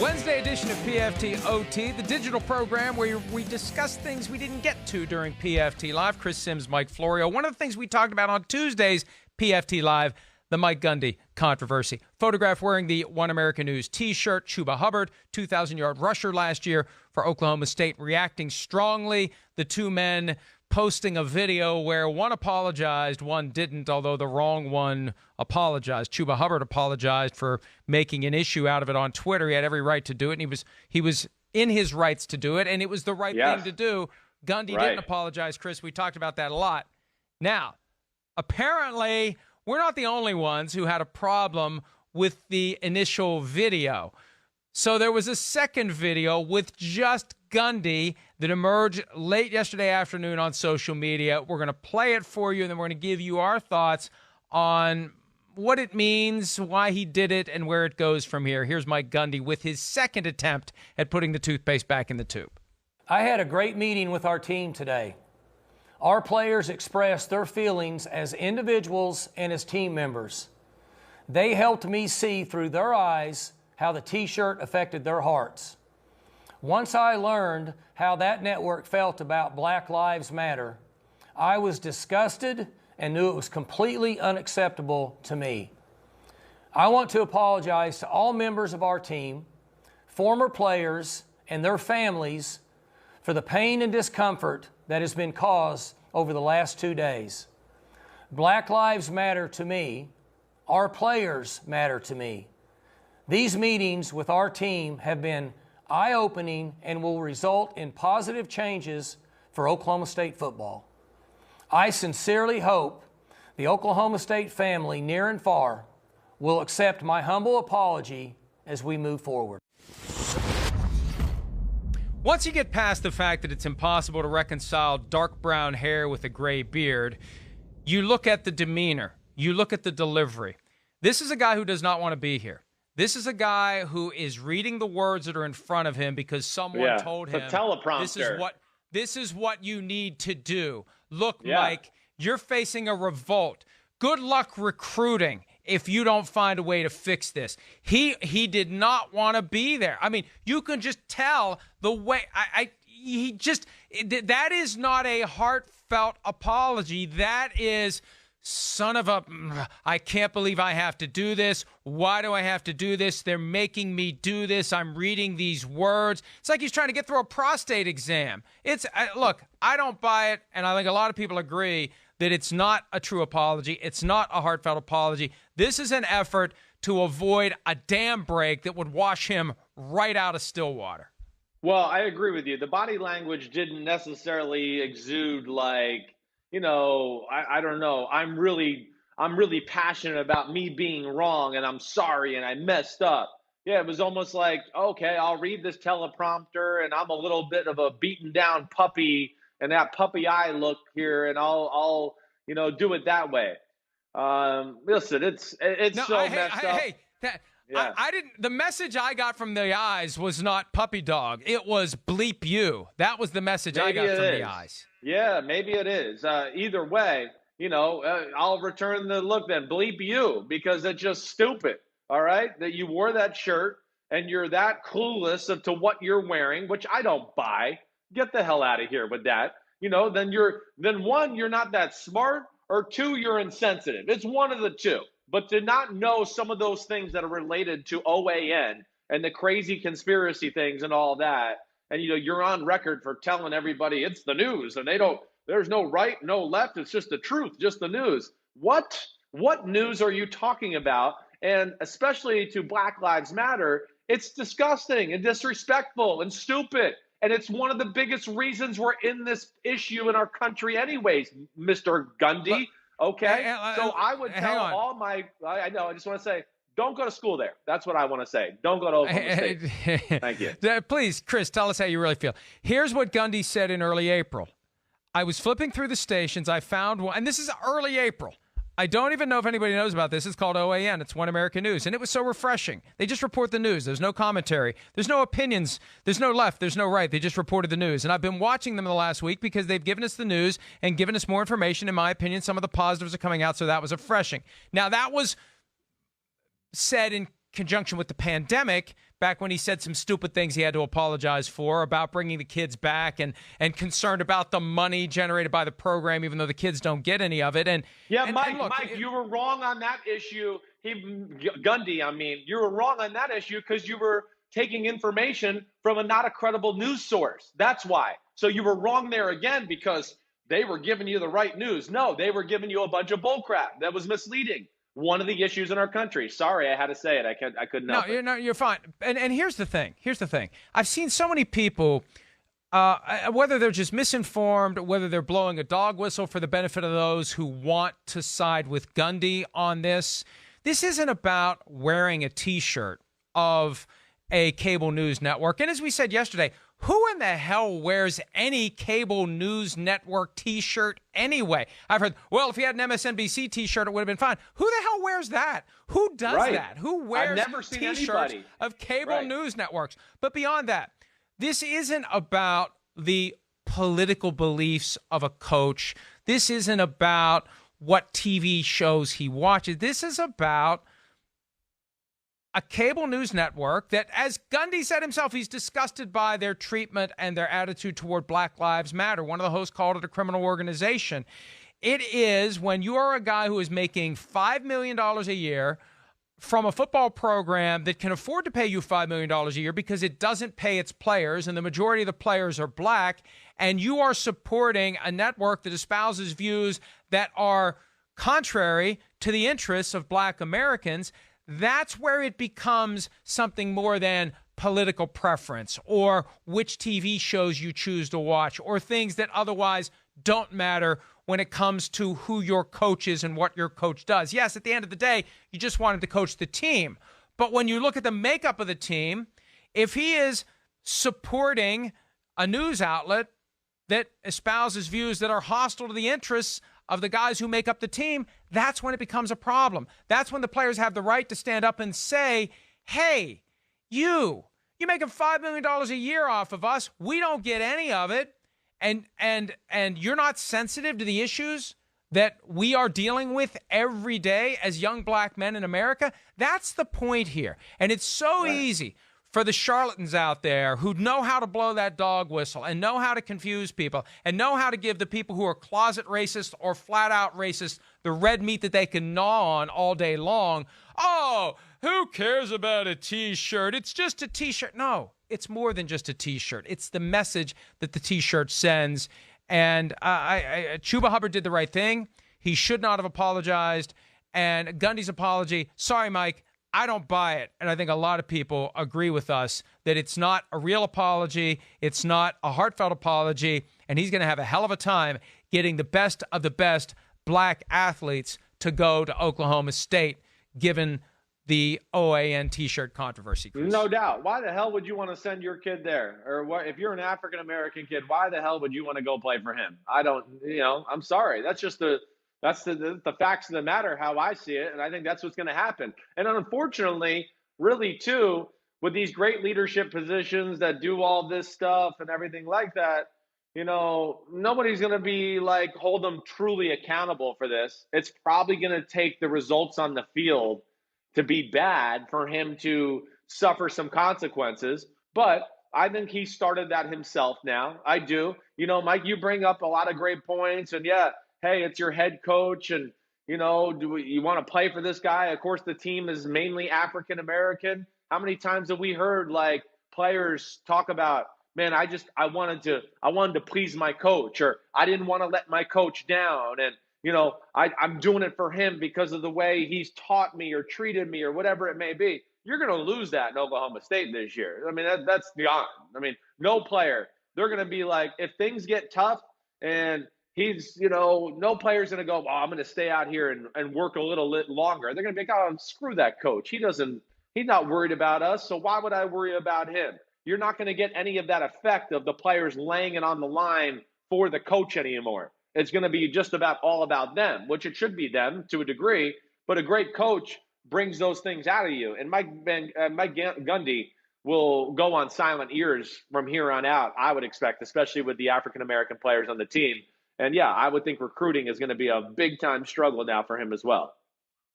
Wednesday edition of PFT OT, the digital program where we discuss things we didn't get to during PFT Live. Chris Simms, Mike Florio. One of the things we talked about on Tuesday's PFT Live, the Mike Gundy controversy. Photograph wearing the One American News T-shirt. Chuba Hubbard, 2,000-yard rusher last year for Oklahoma State, reacting strongly. The two men posting a video where one apologized, one didn't, although the wrong one apologized. Chuba Hubbard apologized for making an issue out of it on Twitter. He had every right to do it, and he was in his rights to do it, and it was the right thing to do. Gundy didn't apologize, Chris. We talked about that a lot. Now, apparently, we're not the only ones who had a problem with the initial video. So there was a second video with just Gundy that emerged late yesterday afternoon on social media. We're going to play it for you, and then we're going to give you our thoughts on what it means, why he did it, and where it goes from here. Here's Mike Gundy with his second attempt at putting the toothpaste back in the tube. I had a great meeting with our team today. Our players expressed their feelings as individuals and as team members. They helped me see through their eyes how the T-shirt affected their hearts. Once I learned how that network felt about Black Lives Matter, I was disgusted and knew it was completely unacceptable to me. I want to apologize to all members of our team, former players, and their families for the pain and discomfort that has been caused over the last 2 days. Black Lives matter to me. Our players matter to me. These meetings with our team have been eye-opening and will result in positive changes for Oklahoma State football. I sincerely hope the Oklahoma State family, near and far, will accept my humble apology as we move forward. Once you get past the fact that it's impossible to reconcile dark brown hair with a gray beard, you look at the demeanor, you look at the delivery. This is a guy who does not want to be here. This is a guy who is reading the words that are in front of him because someone told him, it's a teleprompter. This is what you need to do. Look, Mike, you're facing a revolt. Good luck recruiting if you don't find a way to fix this. He did not want to be there. I mean, you can just tell the way that is not a heartfelt apology. That is, son of a, I can't believe I have to do this. Why do I have to do this? They're making me do this. I'm reading these words. It's like he's trying to get through a prostate exam. Look, I don't buy it, and I think a lot of people agree that it's not a true apology. It's not a heartfelt apology. This is an effort to avoid a dam break that would wash him right out of Stillwater. Well, I agree with you. The body language didn't necessarily exude like, I don't know. I'm really passionate about me being wrong, and I'm sorry, and I messed up. Yeah, it was almost like, okay, I'll read this teleprompter, and I'm a little bit of a beaten down puppy, and that puppy eye look here, and I'll do it that way. Listen, it's messed up. I didn't. The message I got from the eyes was not puppy dog. It was bleep you. That was the message I got from the eyes. Yeah, maybe it is. Either way, I'll return the look then. Bleep you, because it's just stupid, all right, that you wore that shirt and you're that clueless as to what you're wearing, which I don't buy. Get the hell out of here with that. Then one, you're not that smart, or two, you're insensitive. It's one of the two. But to not know some of those things that are related to OAN and the crazy conspiracy things and all that, and you're on record for telling everybody it's the news and there's no right, no left, it's just the truth, just the news. What news are you talking about? And especially to Black Lives Matter, it's disgusting and disrespectful and stupid. And it's one of the biggest reasons we're in this issue in our country anyways, Mr. Gundy. Okay, so I would tell I just want to say, don't go to school there. That's what I want to say. Don't go to Oklahoma State. Thank you. Please, Chris, tell us how you really feel. Here's what Gundy said in early April. I was flipping through the stations. I found one, and this is early April. I don't even know if anybody knows about this. It's called OAN. It's One American News. And it was so refreshing. They just report the news. There's no commentary. There's no opinions. There's no left. There's no right. They just reported the news. And I've been watching them the last week because they've given us the news and given us more information. In my opinion, some of the positives are coming out, so that was refreshing. Now, that was said in conjunction with the pandemic, back when he said some stupid things he had to apologize for about bringing the kids back and concerned about the money generated by the program, even though the kids don't get any of it. Mike, you were wrong on that issue. Gundy, I mean, you were wrong on that issue because you were taking information from not a credible news source. That's why. So you were wrong there again because they were giving you the right news. No, they were giving you a bunch of bullcrap that was misleading. One of the issues in our country. Sorry, I had to say it. I couldn't help it. No, you're fine. And here's the thing. I've seen so many people, whether they're just misinformed, whether they're blowing a dog whistle for the benefit of those who want to side with Gundy on this. This isn't about wearing a T-shirt of a cable news network. And as we said yesterday, who in the hell wears any cable news network T-shirt anyway? I've heard, well, if he had an MSNBC T-shirt, it would have been fine. Who the hell wears that? Who does that? Who wears T-shirts of cable news networks? But beyond that, this isn't about the political beliefs of a coach. This isn't about what TV shows he watches. This is about a cable news network that, as Gundy said himself, he's disgusted by their treatment and their attitude toward Black Lives Matter. One of the hosts called it a criminal organization. It is when you are a guy who is making $5 million a year from a football program that can afford to pay you $5 million a year because it doesn't pay its players, and the majority of the players are black, and you are supporting a network that espouses views that are contrary to the interests of black Americans. That's where it becomes something more than political preference or which TV shows you choose to watch or things that otherwise don't matter when it comes to who your coach is and what your coach does. Yes, at the end of the day, you just want him to coach the team. But when you look at the makeup of the team, if he is supporting a news outlet that espouses views that are hostile to the interests of the guys who make up the team, that's when it becomes a problem. That's when the players have the right to stand up and say, hey, you're making $5 million a year off of us. We don't get any of it. And you're not sensitive to the issues that we are dealing with every day as young black men in America. That's the point here. And it's so easy for the charlatans out there who know how to blow that dog whistle and know how to confuse people and know how to give the people who are closet racist or flat out racist the red meat that they can gnaw on all day long. Oh, who cares about a T-shirt? It's just a T-shirt. No, it's more than just a T-shirt. It's the message that the T-shirt sends. And Chuba Hubbard did the right thing. He should not have apologized. And Gundy's apology, sorry, Mike, I don't buy it. And I think a lot of people agree with us that it's not a real apology. It's not a heartfelt apology. And he's going to have a hell of a time getting the best of the best black athletes to go to Oklahoma State, given the OAN T-shirt controversy, Chris. No doubt. Why the hell would you want to send your kid there? Or what, if you're an African-American kid, why the hell would you want to go play for him? I don't, I'm sorry. That's just the facts of the matter, how I see it. And I think that's what's going to happen. And unfortunately, really, too, with these great leadership positions that do all this stuff and everything like that, nobody's going to be hold them truly accountable for this. It's probably going to take the results on the field to be bad for him to suffer some consequences. But I think he started that himself now. I do. Mike, you bring up a lot of great points. And yeah, hey, it's your head coach. And, you want to play for this guy? Of course, the team is mainly African-American. How many times have we heard players talk about, man, I wanted to please my coach, or I didn't want to let my coach down. And, I'm doing it for him because of the way he's taught me or treated me or whatever it may be. You're going to lose that in Oklahoma State this year. I mean, that's beyond. I mean, no player. They're going to be if things get tough and he's, no player's going to go, I'm going to stay out here and work a little bit longer. They're going to be like, screw that coach. He's not worried about us. So why would I worry about him? You're not going to get any of that effect of the players laying it on the line for the coach anymore. It's going to be just all about them, which it should be them to a degree. But a great coach brings those things out of you. And Mike Gundy will go on silent ears from here on out, I would expect, especially with the African-American players on the team. And, yeah, I would think recruiting is going to be a big-time struggle now for him as well.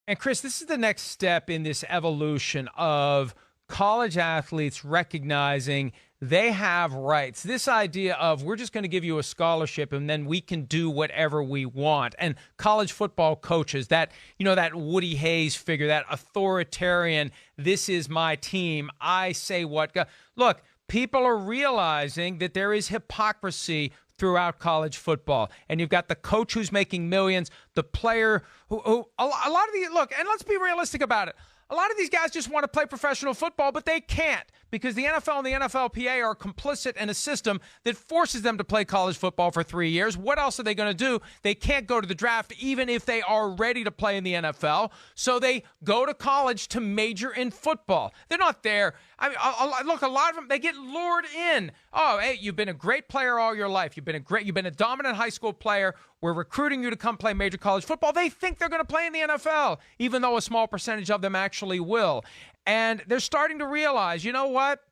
And Chris, this is the next step in this evolution of college athletes recognizing they have rights. This idea of we're just going to give you a scholarship and then we can do whatever we want. And college football coaches, that Woody Hayes figure, that authoritarian, this is my team, I say what. Look, people are realizing that there is hypocrisy throughout college football. And you've got the coach who's making millions, the player who a lot of these, look, and let's be realistic about it. A lot of these guys just want to play professional football, but they can't because the NFL and the NFLPA are complicit in a system that forces them to play college football for 3 years. What else are they going to do? They can't go to the draft even if they are ready to play in the NFL. So they go to college to major in football. They're not there. I mean, look, a lot of them, they get lured in. Oh, hey, you've been a great player all your life. You've been a dominant high school player. We're recruiting you to come play major college football. They think they're going to play in the NFL, even though a small percentage of them actually will. And they're starting to realize, you know what?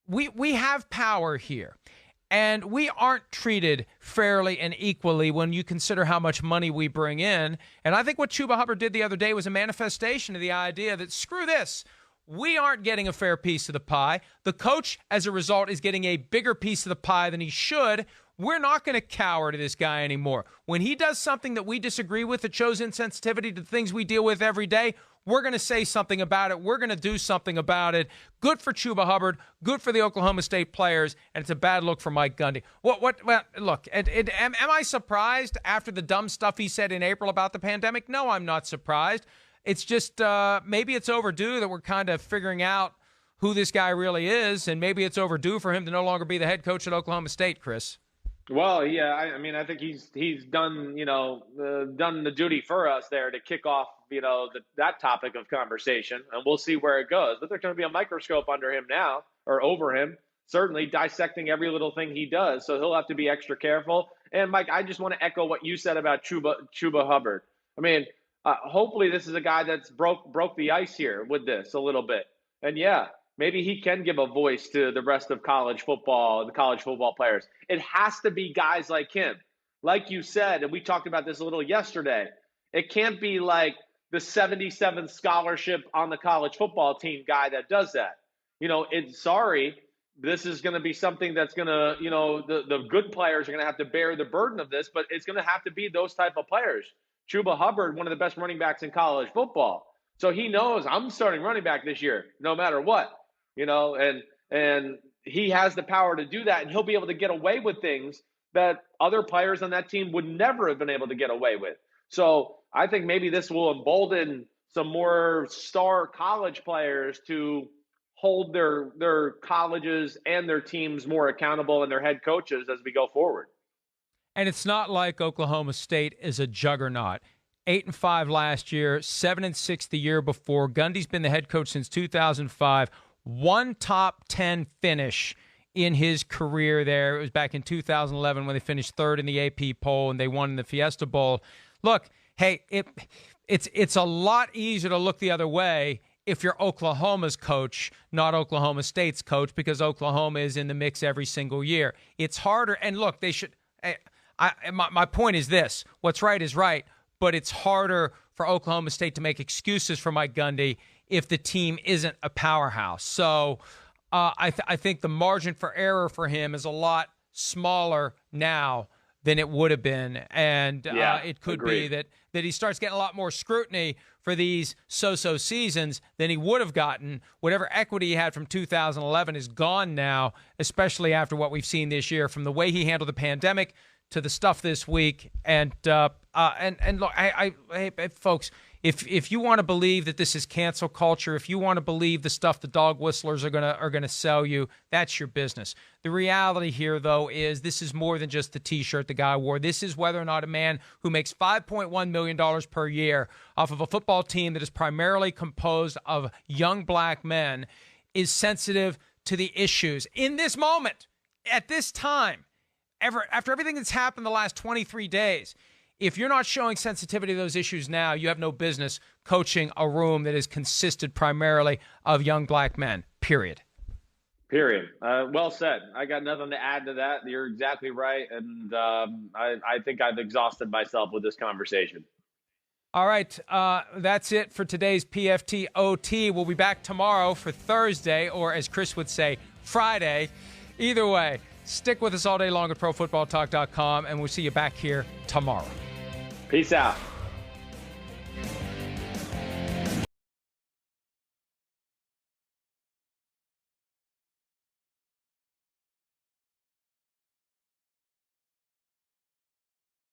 We have power here. And we aren't treated fairly and equally when you consider how much money we bring in. And I think what Chuba Hubbard did the other day was a manifestation of the idea that, screw this, we aren't getting a fair piece of the pie. The coach, as a result, is getting a bigger piece of the pie than he should. We're not going to cower to this guy anymore. When he does something that we disagree with that shows insensitivity to the things we deal with every day, we're going to say something about it. We're going to do something about it. Good for Chuba Hubbard. Good for the Oklahoma State players. And it's a bad look for Mike Gundy. Well, look, am I surprised after the dumb stuff he said in April about the pandemic? No, I'm not surprised. It's just maybe it's overdue that we're kind of figuring out who this guy really is. And maybe it's overdue for him to no longer be the head coach at Oklahoma State, Chris. Well, yeah, I mean, I think he's done, done the duty for us there to kick off, that topic of conversation, and we'll see where it goes. But there's going to be a microscope under him now, or over him, certainly dissecting every little thing he does. So he'll have to be extra careful. And Mike, I just want to echo what you said about Chuba Hubbard. I mean, hopefully this is a guy that's broke the ice here with this a little bit. And yeah, maybe he can give a voice to the rest of college football, the college football players. It has to be guys like him. Like you said, and we talked about this a little yesterday, it can't be like the 77th scholarship on the college football team guy that does that. This is going to be something that's going to, the good players are going to have to bear the burden of this, but it's going to have to be those type of players. Chuba Hubbard, one of the best running backs in college football. So he knows I'm starting running back this year, no matter what. And he has the power to do that, and he'll be able to get away with things that other players on that team would never have been able to get away with. So I think maybe this will embolden some more star college players to hold their colleges and their teams more accountable and their head coaches as we go forward. And it's not like Oklahoma State is a juggernaut. 8-5 last year, 7-6 the year before. Gundy's been the head coach since 2005. One top 10 finish in his career there. It was back in 2011 when they finished third in the AP poll and they won in the Fiesta Bowl. Look, hey, it's a lot easier to look the other way if you're Oklahoma's coach, not Oklahoma State's coach, because Oklahoma is in the mix every single year. It's harder. And look, they should. My point is this: what's right is right, but it's harder for Oklahoma State to make excuses for Mike Gundy if the team isn't a powerhouse. So I think the margin for error for him is a lot smaller now than it would have been. And it could be that he starts getting a lot more scrutiny for these so-so seasons than he would have gotten. Whatever equity he had from 2011 is gone now, especially after what we've seen this year, from the way he handled the pandemic to the stuff this week. And look, hey, folks, if you want to believe that this is cancel culture, if you want to believe the stuff the dog whistlers are gonna sell you, that's your business. The reality here, though, is this is more than just the T-shirt the guy wore. This is whether or not a man who makes $5.1 million per year off of a football team that is primarily composed of young black men is sensitive to the issues in this moment, at this time, after everything that's happened the last 23 days. If you're not showing sensitivity to those issues now, you have no business coaching a room that is consisted primarily of young black men, period. Well said. I got nothing to add to that. You're exactly right. And I think I've exhausted myself with this conversation. All right, that's it for today's PFT OT. We'll be back tomorrow for Thursday, or as Chris would say, Friday. Either way, stick with us all day long at ProFootballTalk.com, and we'll see you back here tomorrow. Peace out.